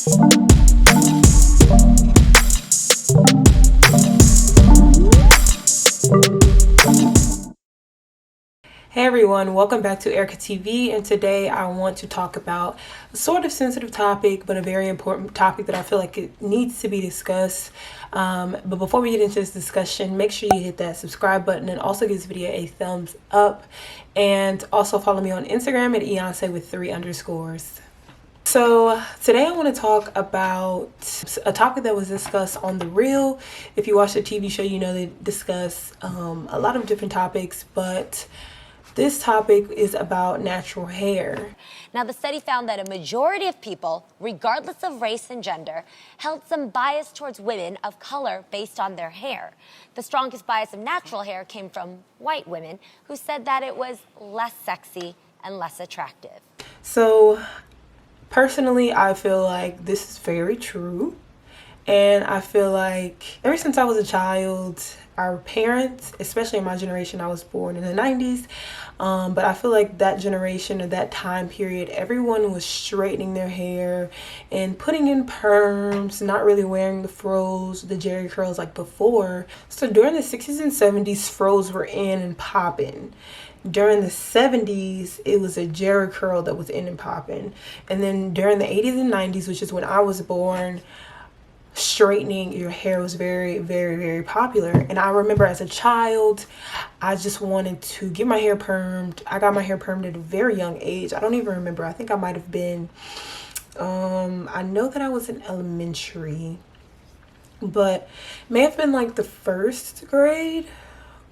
Hey everyone, welcome back to EricaTV, and today I want to talk about a sort of sensitive topic, but a very important topic that I feel like it needs to be discussed. But before we get into this discussion, make sure you hit that subscribe button and also give this video a thumbs up. And also follow me on Instagram at Eonce with 3 underscores. So today I want to talk about a topic that was discussed on The Real. If you watch the TV show, you know they discuss a lot of different topics, but this topic is about natural hair. Now, the study found that a majority of people, regardless of race and gender, held some bias towards women of color based on their hair. The strongest bias of natural hair came from white women who said that it was less sexy and less attractive. So, personally, I feel like this is very true. And I feel like ever since I was a child, our parents, especially in my generation, I was born in the 90s, but I feel like that generation or that time period, everyone was straightening their hair and putting in perms, not really wearing the fros, the jerry curls like before. So during the 60s and 70s, fros were in and popping. During the 70s, it was a jerry curl that was in and popping. And then during the 80s and 90s, which is when I was born, straightening your hair was very, very, very popular. And I remember as a child, I just wanted to get my hair permed. I got my hair permed at a very young age. I don't even remember. I think I might have been, I know that I was in elementary, but may have been like the first grade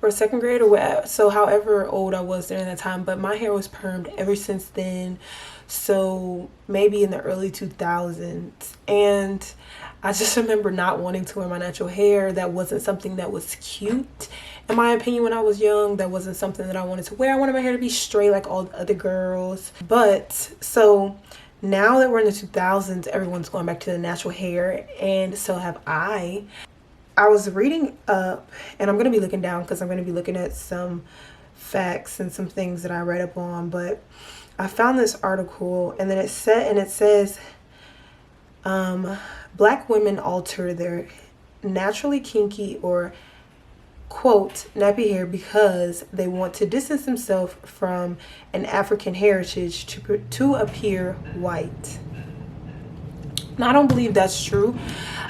or second grade or whatever. So however old I was during that time, but my hair was permed ever since then. So maybe in the early 2000s. And I just remember not wanting to wear my natural hair. That wasn't something that was cute, in my opinion, when I was young. That wasn't something that I wanted to wear. I wanted my hair to be straight like all the other girls. But so now that we're in the 2000s, everyone's going back to the natural hair, and so have I. I was reading up, and I'm going to be looking down because I'm going to be looking at some facts and some things that I read up on, but I found this article, and then it says Black women alter their naturally kinky or, quote, nappy hair because they want to distance themselves from an African heritage to appear white. Now, I don't believe that's true.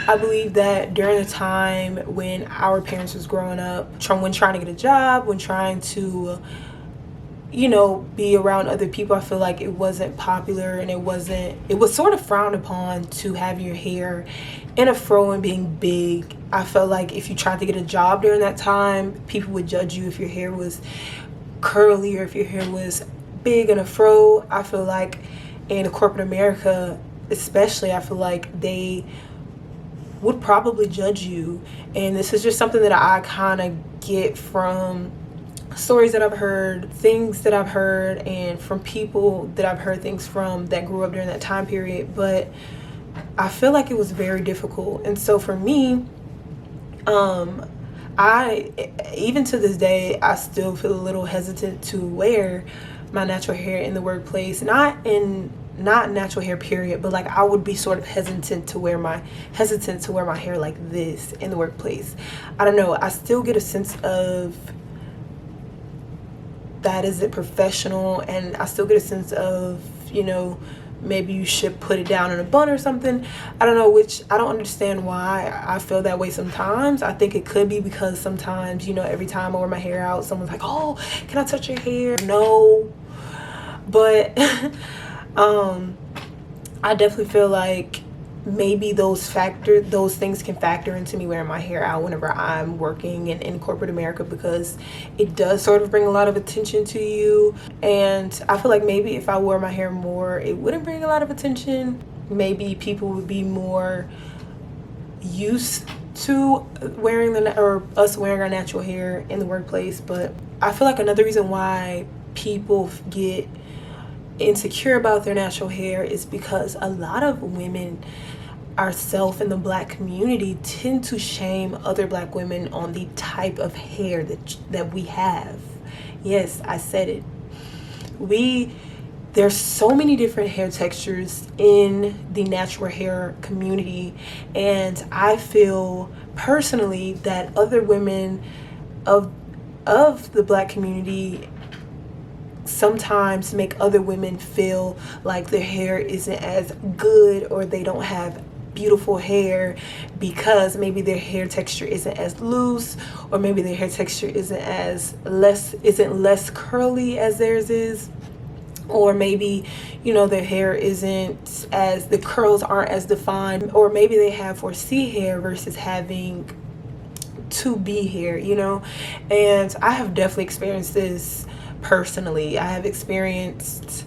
I believe that during the time when our parents was growing up, when trying to get a job, when trying to, you know, be around other people, I feel like it wasn't popular, and it was sort of frowned upon to have your hair in a fro and being big. I felt like if you tried to get a job during that time, people would judge you if your hair was curly or if your hair was big in a fro. I feel like in corporate America especially, I feel like they would probably judge you. And this is just something that I kind of get from stories that I've heard, things that I've heard, and from people that I've heard things from that grew up during that time period. But I feel like it was very difficult. And so for me, I even to this day, I still feel a little hesitant to wear my natural hair in the workplace. Not natural hair period, but like I would be sort of hesitant to wear my hair like this in the workplace. I don't know, I still get a sense of that isn't professional, and I still get a sense of, you know, maybe you should put it down in a bun or something. I don't know, which I don't understand why I feel that way sometimes. I think it could be because sometimes, you know, every time I wear my hair out, someone's like, oh, can I touch your hair? No. But I definitely feel like maybe those things can factor into me wearing my hair out whenever I'm working in corporate America, because it does sort of bring a lot of attention to you. And I feel like maybe if I wore my hair more, it wouldn't bring a lot of attention. Maybe people would be more used to wearing us wearing our natural hair in the workplace. But I feel like another reason why people get insecure about their natural hair is because a lot of women ourselves in the Black community tend to shame other Black women on the type of hair that we have. Yes, I said it. We there's so many different hair textures in the natural hair community, and I feel personally that other women of the Black community sometimes make other women feel like their hair isn't as good, or they don't have beautiful hair because maybe their hair texture isn't as loose, or maybe their hair texture isn't less curly as theirs is, or maybe, you know, their hair isn't as, the curls aren't as defined, or maybe they have 4C hair versus having 2B hair, you know. And I have definitely experienced this personally. I have experienced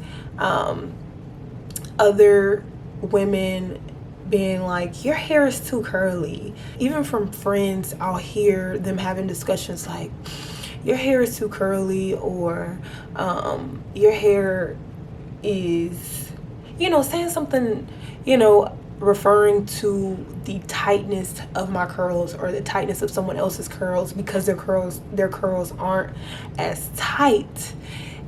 other women being like, your hair is too curly. Even from friends, I'll hear them having discussions like, your hair is too curly, or your hair is, you know, saying something, you know, referring to the tightness of my curls or the tightness of someone else's curls because their curls aren't as tight.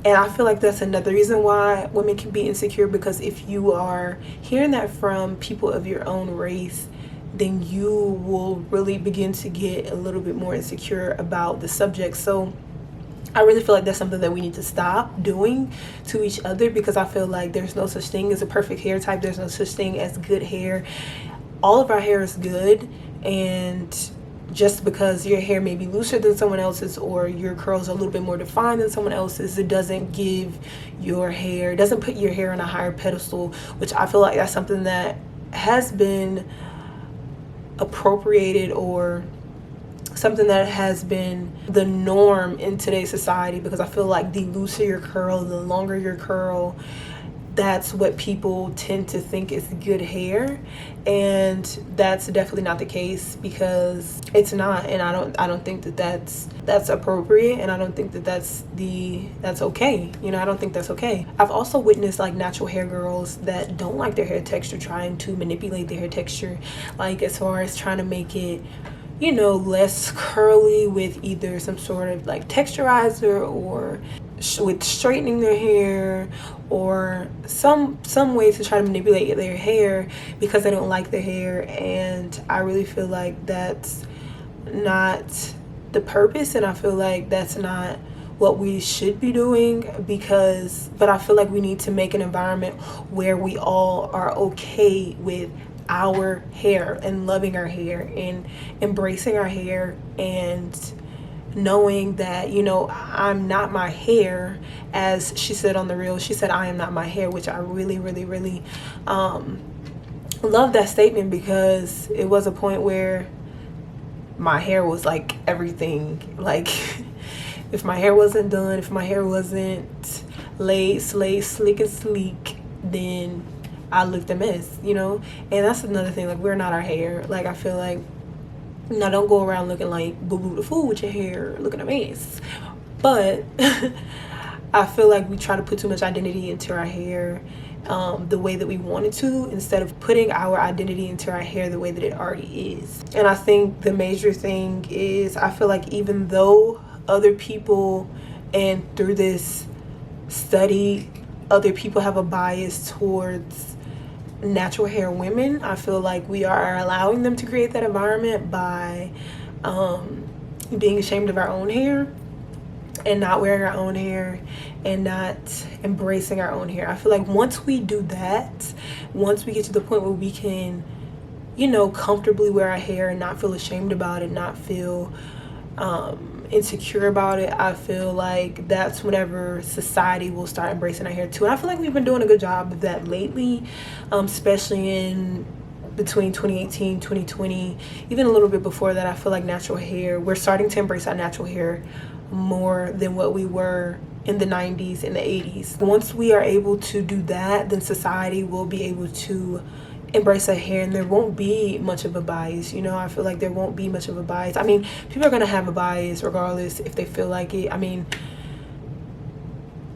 And I feel like that's another reason why women can be insecure, because if you are hearing that from people of your own race, then you will really begin to get a little bit more insecure about the subject. So I really feel like that's something that we need to stop doing to each other, because I feel like there's no such thing as a perfect hair type. There's no such thing as good hair. All of our hair is good, and just because your hair may be looser than someone else's, or your curls are a little bit more defined than someone else's, it doesn't put your hair on a higher pedestal, which I feel like that's something that has been appropriated, or something that has been the norm in today's society, because I feel like the looser your curl, the longer your curl, that's what people tend to think is good hair. And that's definitely not the case, because it's not. And I don't think that that's appropriate, and I don't think that that's okay. You know, I don't think that's okay. I've also witnessed like natural hair girls that don't like their hair texture trying to manipulate their hair texture, like as far as trying to make it, you know, less curly with either some sort of like texturizer, or with straightening their hair, or some way to try to manipulate their hair because they don't like their hair. And I really feel like that's not the purpose, and I feel like that's not what we should be doing, but I feel like we need to make an environment where we all are okay with our hair and loving our hair and embracing our hair, and knowing that, you know, I'm not my hair. As she said on the reel, she said, I am not my hair, which I really love that statement, because it was a point where my hair was like everything. Like if my hair wasn't done, if my hair wasn't laid, slayed, slick and sleek, then I looked a mess, you know. And that's another thing, like, we're not our hair. Like, I feel like, now don't go around looking like Boo Boo the Fool with your hair looking a mess, but I feel like we try to put too much identity into our hair the way that we wanted to, instead of putting our identity into our hair the way that it already is. And I think the major thing is, I feel like even though other people, and through this study, other people have a bias towards natural hair women, I feel like we are allowing them to create that environment by being ashamed of our own hair, and not wearing our own hair, and not embracing our own hair. I feel like once we do that, once we get to the point where we can, you know, comfortably wear our hair and not feel ashamed about it, not feel insecure about it, I feel like that's whenever society will start embracing our hair too. And I feel like we've been doing a good job of that lately, especially in between 2018, 2020, even a little bit before that. I feel like natural hair, we're starting to embrace our natural hair more than what we were in the 90s and the 80s. Once we are able to do that, then society will be able to embrace our hair, and there won't be much of a bias. You know, I feel like there won't be much of a bias. I mean, people are gonna have a bias regardless if they feel like it. I mean,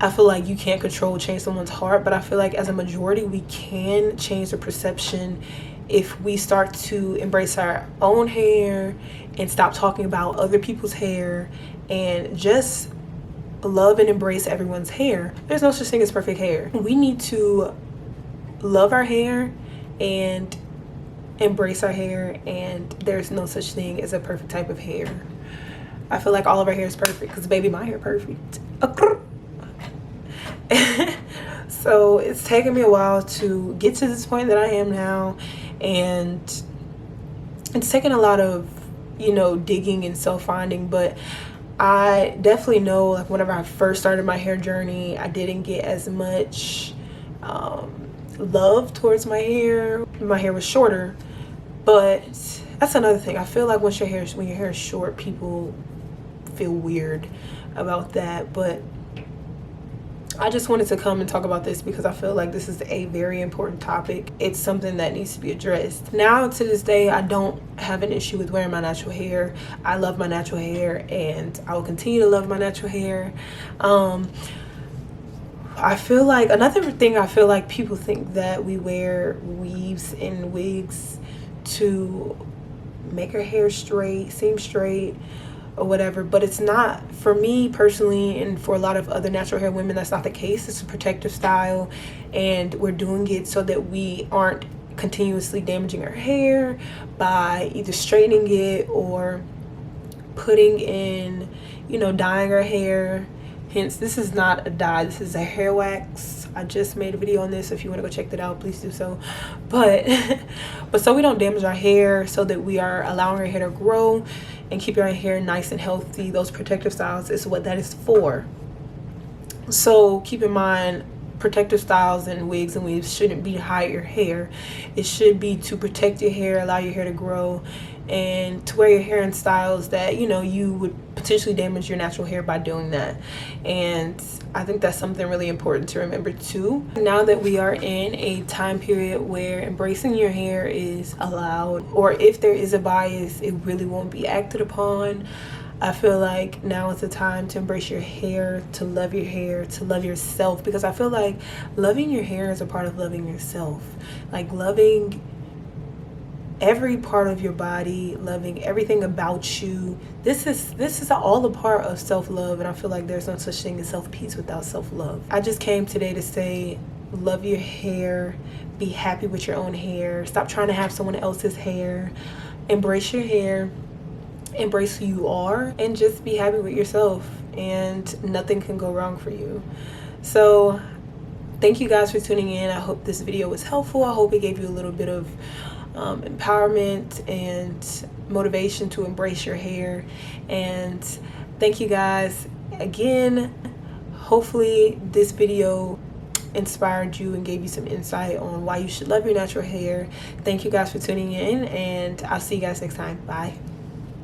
I feel like you can't change someone's heart, but I feel like as a majority we can change the perception if we start to embrace our own hair and stop talking about other people's hair, and just love and embrace everyone's hair. There's no such thing as perfect hair. We need to love our hair and embrace our hair, and there's no such thing as a perfect type of hair. I feel like all of our hair is perfect because baby, my hair perfect. So it's taken me a while to get to this point that I am now, and it's taken a lot of, you know, digging and self-finding, but I definitely know, like, whenever I first started my hair journey, I didn't get as much love towards my hair. My hair was shorter, but that's another thing. I feel like when your hair is short, people feel weird about that. But I just wanted to come and talk about this because I feel like this is a very important topic. It's something that needs to be addressed. Now, to this day, I don't have an issue with wearing my natural hair. I love my natural hair, and I will continue to love my natural hair. I feel like another thing, I feel like people think that we wear weaves and wigs to make our hair straight, seem straight, or whatever, but it's not. For me personally, and for a lot of other natural hair women, that's not the case. It's a protective style, and we're doing it so that we aren't continuously damaging our hair by either straightening it or putting in, you know, dyeing our hair. Hence, this is not a dye, this is a hair wax. I just made a video on this, so if you want to go check that out, please do so. But so we don't damage our hair, so that we are allowing our hair to grow and keeping our hair nice and healthy. Those protective styles is what that is for. So keep in mind, protective styles and wigs and weaves shouldn't be to hide your hair. It should be to protect your hair, allow your hair to grow, and to wear your hair in styles that, you know, you would potentially damage your natural hair by doing that. And I think that's something really important to remember too. Now that we are in a time period where embracing your hair is allowed, or if there is a bias, it really won't be acted upon. I feel like now is the time to embrace your hair, to love your hair, to love yourself, because I feel like loving your hair is a part of loving yourself. Like loving every part of your body, loving everything about you. This is all a part of self-love, and I feel like there's no such thing as self-peace without self-love. I just came today to say, love your hair, be happy with your own hair, stop trying to have someone else's hair, embrace your hair, embrace who you are, and just be happy with yourself, and nothing can go wrong for you. So thank you guys for tuning in. I hope this video was helpful. I hope it gave you a little bit of empowerment and motivation to embrace your hair. And thank you guys again. Hopefully this video inspired you and gave you some insight on why you should love your natural hair. Thank you guys for tuning in, and I'll see you guys next time. Bye.